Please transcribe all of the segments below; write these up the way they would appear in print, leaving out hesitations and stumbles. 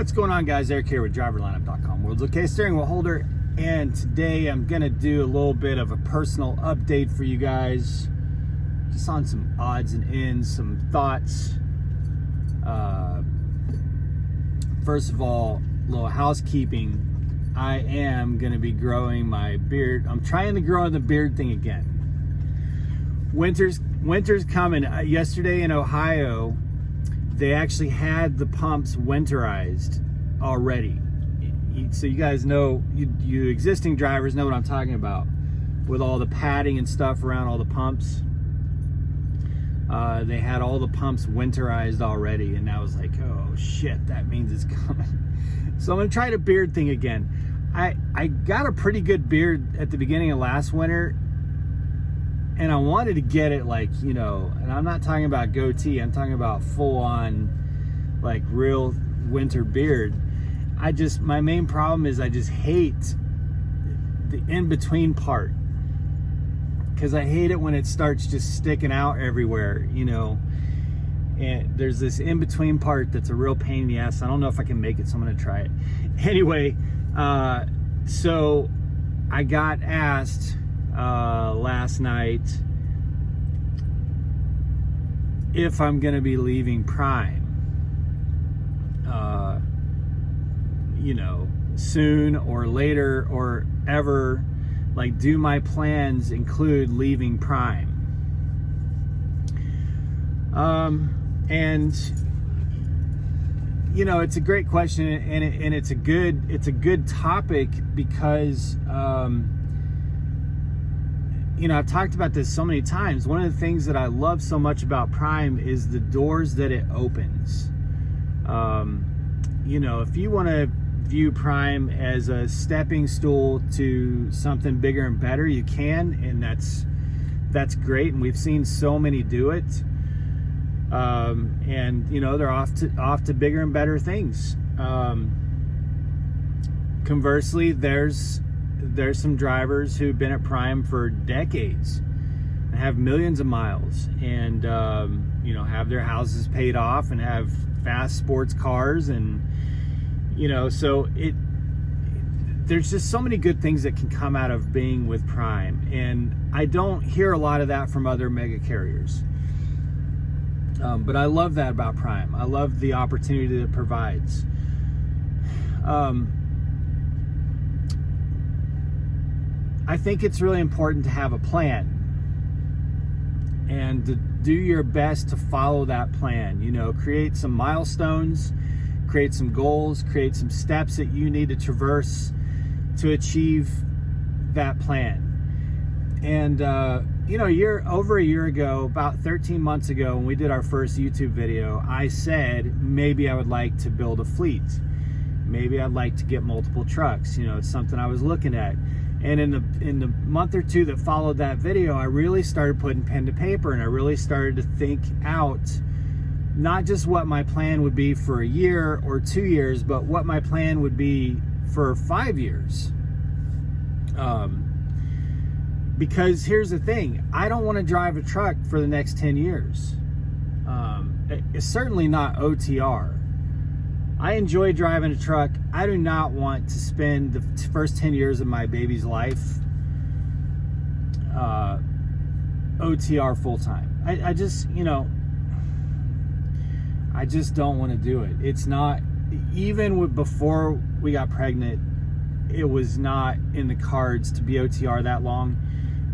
What's going on, guys? Eric here with driverlineup.com, world's okay steering wheel holder, and today I'm gonna do a little bit of a personal update for you guys, just on some odds and ends, some thoughts. First of all, a little housekeeping. I am gonna be growing my beard. I'm trying to grow the beard thing again. Winter's coming. Yesterday in Ohio, they actually had the pumps winterized already. So you guys know, you existing drivers know what I'm talking about, with all the padding and stuff around all the pumps. They had all the pumps winterized already, and I was like, oh shit, that means it's coming. So I'm gonna try the beard thing again. I got a pretty good beard at the beginning of last winter, and I wanted to get it like, you know, and I'm not talking about goatee, I'm talking about full on, like, real winter beard. My main problem is I just hate the in-between part, because I hate it when it starts just sticking out everywhere, you know. And there's this in-between part that's a real pain in the ass. I don't know if I can make it, so I'm gonna try it. Anyway, so I got asked last night if I'm gonna be leaving Prime, you know, soon or later or ever. Like, do my plans include leaving Prime? And you know, it's a great question, and it's a good topic, because you know, I've talked about this so many times. One of the things that I love so much about Prime is the doors that it opens. You know, if you want to view Prime as a stepping stool to something bigger and better, you can, and that's great, and we've seen so many do it. And you know, they're off to bigger and better things. Conversely, there's some drivers who've been at Prime for decades and have millions of miles, and you know, have their houses paid off and have fast sports cars, and you know, so there's just so many good things that can come out of being with Prime, and I don't hear a lot of that from other mega carriers. But I love that about Prime. I love the opportunity that it provides. I think it's really important to have a plan and to do your best to follow that plan. You know, create some milestones, create some goals, create some steps that you need to traverse to achieve that plan. And you know, over a year ago, about 13 months ago, when we did our first YouTube video, I said maybe I would like to build a fleet. Maybe I'd like to get multiple trucks. You know, it's something I was looking at. And in the month or two that followed that video, I really started putting pen to paper, and I really started to think out not just what my plan would be for a year or 2 years, but what my plan would be for 5 years. Because here's the thing, I don't want to drive a truck for the next 10 years. It's certainly not OTR. I enjoy driving a truck. I do not want to spend the first 10 years of my baby's life OTR full-time. I just, you know, I just don't want to do it. It's not, even before we got pregnant, it was not in the cards to be OTR that long.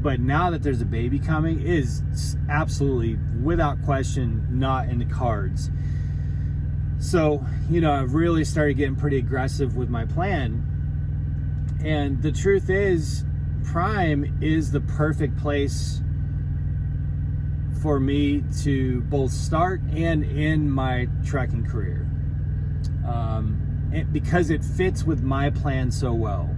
But now that there's a baby coming, it is absolutely, without question, not in the cards. So, you know, I've really started getting pretty aggressive with my plan. And the truth is, Prime is the perfect place for me to both start and end my trucking career. Because it fits with my plan so well.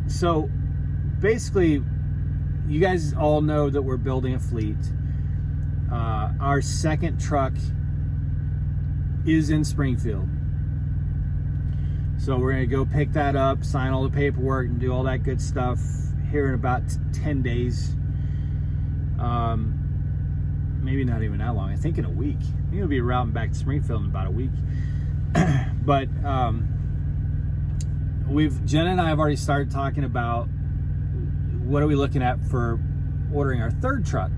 So basically, you guys all know that we're building a fleet. Our second truck is in Springfield. So we're gonna go pick that up, sign all the paperwork, and do all that good stuff here in about 10 days. maybe not even that long. I think in a week. I think it'll be routing back to Springfield in about a week. But Jen and I have already started talking about what are we looking at for ordering our third truck.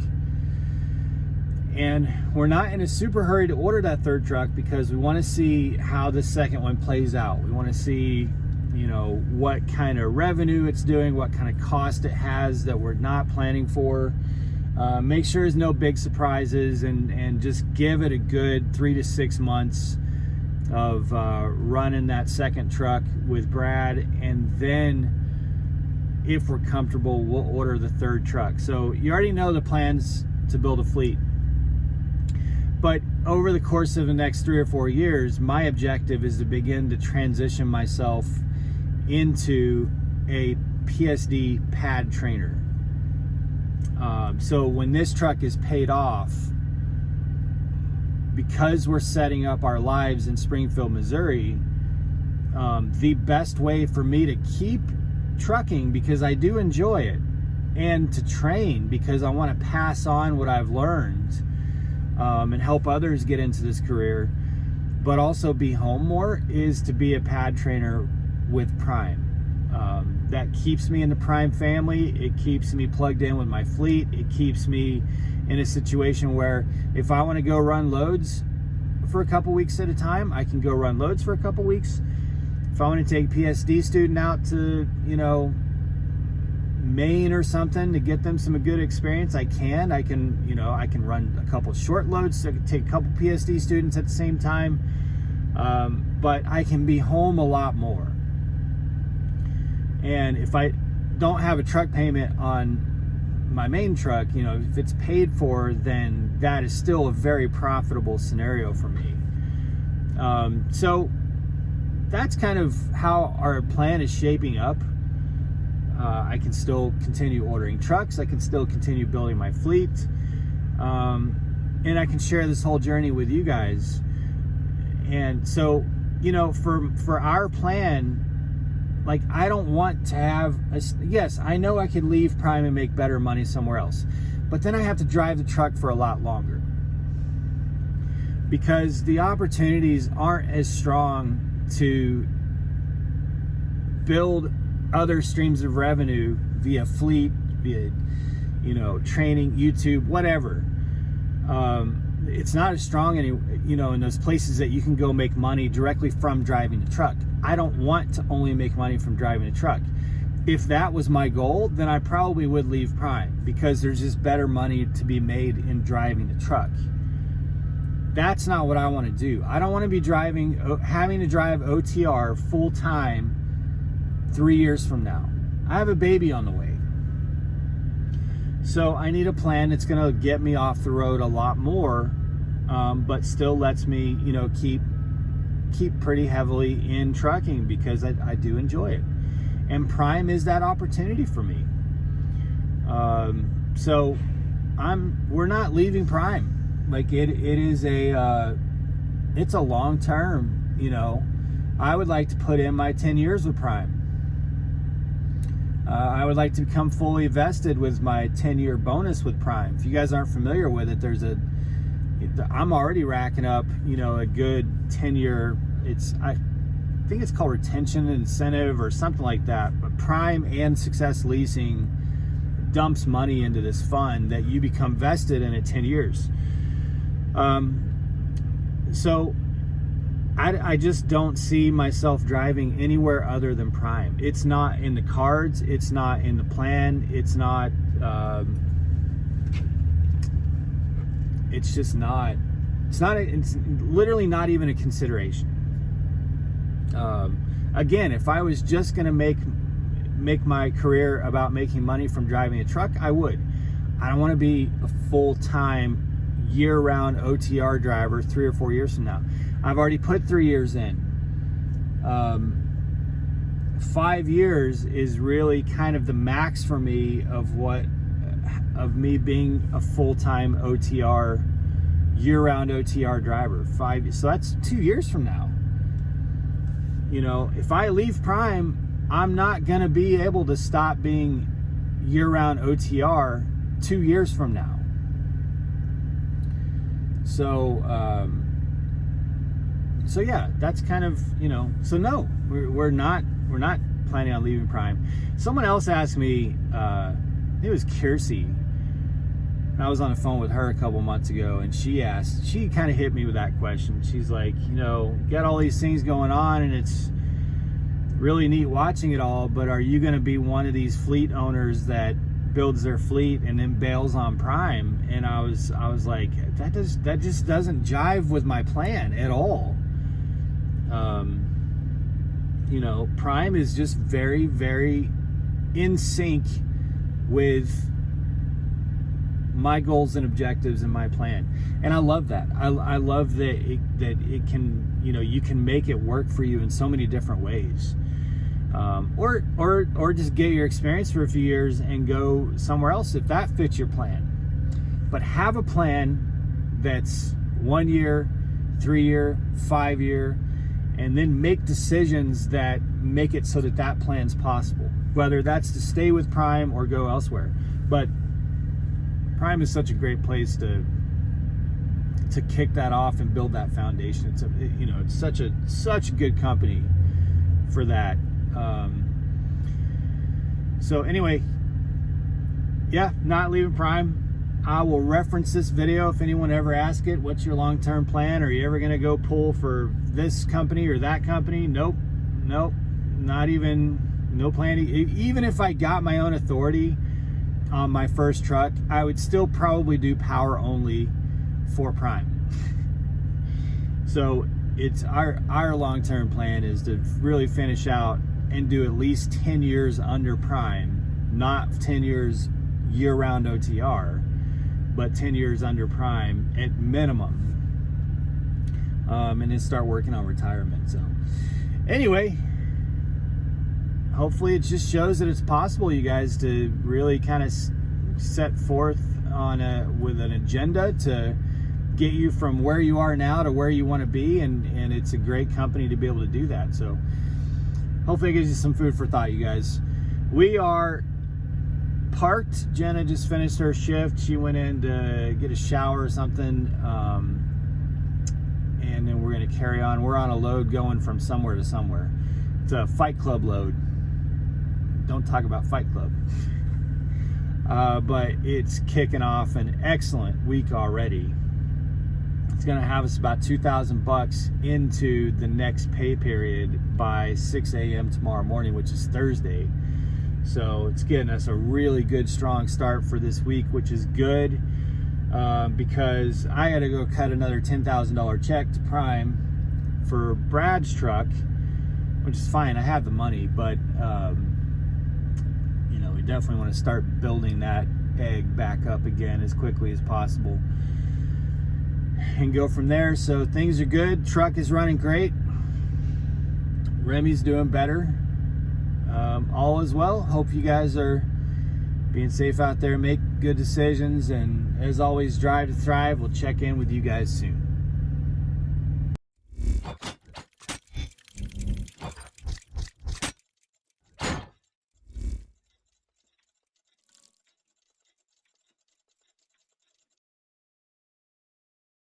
And we're not in a super hurry to order that third truck because we want to see how the second one plays out. We want to see, you know, what kind of revenue it's doing, what kind of cost it has that we're not planning for. Make sure there's no big surprises, and just give it a good 3 to 6 months of running that second truck with Brad, and then if we're comfortable, we'll order the third truck. So you already know the plans to build a fleet. But over the course of the next 3 or 4 years, my objective is to begin to transition myself into a PSD pad trainer. So when this truck is paid off, because we're setting up our lives in Springfield, Missouri, the best way for me to keep trucking, because I do enjoy it, and to train because I want to pass on what I've learned, and help others get into this career, but also be home more, is to be a pad trainer with Prime. That keeps me in the Prime family. It keeps me plugged in with my fleet. It keeps me in a situation where if I want to go run loads for a couple weeks at a time, I can go run loads for a couple weeks. If I want to take PSD student out to, you know, Maine or something to get them some good experience, I can. I can run a couple short loads, so I can take a couple PSD students at the same time. But I can be home a lot more. And if I don't have a truck payment on my main truck, you know, if it's paid for, then that is still a very profitable scenario for me. So that's kind of how our plan is shaping up. I can still continue ordering trucks. I can still continue building my fleet. And I can share this whole journey with you guys. And so, you know, for our plan, like, I don't want to have yes, I know I could leave Prime and make better money somewhere else, but then I have to drive the truck for a lot longer because the opportunities aren't as strong to build other streams of revenue via fleet, via, you know, training, YouTube, whatever. It's not as strong in those places that you can go make money directly from driving the truck. I don't want to only make money from driving a truck. If that was my goal, then I probably would leave Prime because there's just better money to be made in driving the truck. That's not what I want to do. I don't want to be having to drive OTR full time 3 years from now. I have a baby on the way. So I need a plan that's going to get me off the road a lot more, but still lets me, you know, keep pretty heavily in trucking because I do enjoy it. And Prime is that opportunity for me. So we're not leaving Prime. Like it's a long term, you know. I would like to put in my 10 years with Prime. I would like to become fully vested with my 10-year bonus with Prime. If you guys aren't familiar with it, I'm already racking up, you know, a good 10-year, I think it's called retention incentive or something like that. But Prime and Success Leasing dumps money into this fund that you become vested in at 10 years. So I just don't see myself driving anywhere other than Prime. It's not in the cards. It's not in the plan. It's not, it's just not, it's literally not even a consideration. Again, if I was just going to make my career about making money from driving a truck, I would. I don't want to be a full-time year-round OTR driver 3 or 4 years from now. I've already put 3 years in. 5 years is really kind of the max for me of me being a full-time OTR, year-round OTR driver. So that's 2 years from now. You know, if I leave Prime, I'm not gonna be able to stop being year-round OTR 2 years from now. So so yeah, that's kind of, you know, so no, we're not planning on leaving Prime. Someone else asked me, it was Kiersey. I was on the phone with her a couple months ago, and she kind of hit me with that question. She's like, you know, you got all these things going on, and it's really neat watching it all, but are you going to be one of these fleet owners that builds their fleet and then bails on Prime? And I was like, that just doesn't jive with my plan at all. You know, Prime is just very, very in sync with my goals and objectives and my plan, and I love that. I love that it can, you know, you can make it work for you in so many different ways, or just get your experience for a few years and go somewhere else if that fits your plan. But have a plan that's 1 year, 3 year, 5 year, and then make decisions that make it so that plan's possible, whether that's to stay with Prime or go elsewhere. But Prime is such a great place to kick that off and build that foundation. It's you know, it's such a good company for that. So anyway, yeah, not leaving Prime. I will reference this video if anyone ever asks it. What's your long-term plan? Are you ever going to go pull for this company or that company? Nope, not even, no plan. Even if I got my own authority on my first truck, I would still probably do power only for Prime. So it's our long-term plan is to really finish out and do at least 10 years under Prime, not 10 years year-round OTR, but 10 years under Prime at minimum, and then start working on retirement. So anyway, hopefully it just shows that it's possible, you guys, to really kind of set forth with an agenda to get you from where you are now to where you want to be, and it's a great company to be able to do that. So hopefully it gives you some food for thought, you guys. We are parked. Jenna just finished her shift. She went in to get a shower or something, and then we're going to carry on. We're on a load going from somewhere to somewhere. It's a Fight Club load. Don't talk about Fight Club. But it's kicking off an excellent week already. It's going to have us about $2,000 into the next pay period by 6 a.m. tomorrow morning, which is Thursday. So it's getting us a really good, strong start for this week, which is good, because I had to go cut another $10,000 check to Prime for Brad's truck, which is fine. I have the money, but you know, we definitely want to start building that egg back up again as quickly as possible and go from there. So things are good. Truck is running great. Remy's doing better. All is well. Hope you guys are being safe out there, make good decisions, and as always, drive to thrive. We'll check in with you guys soon.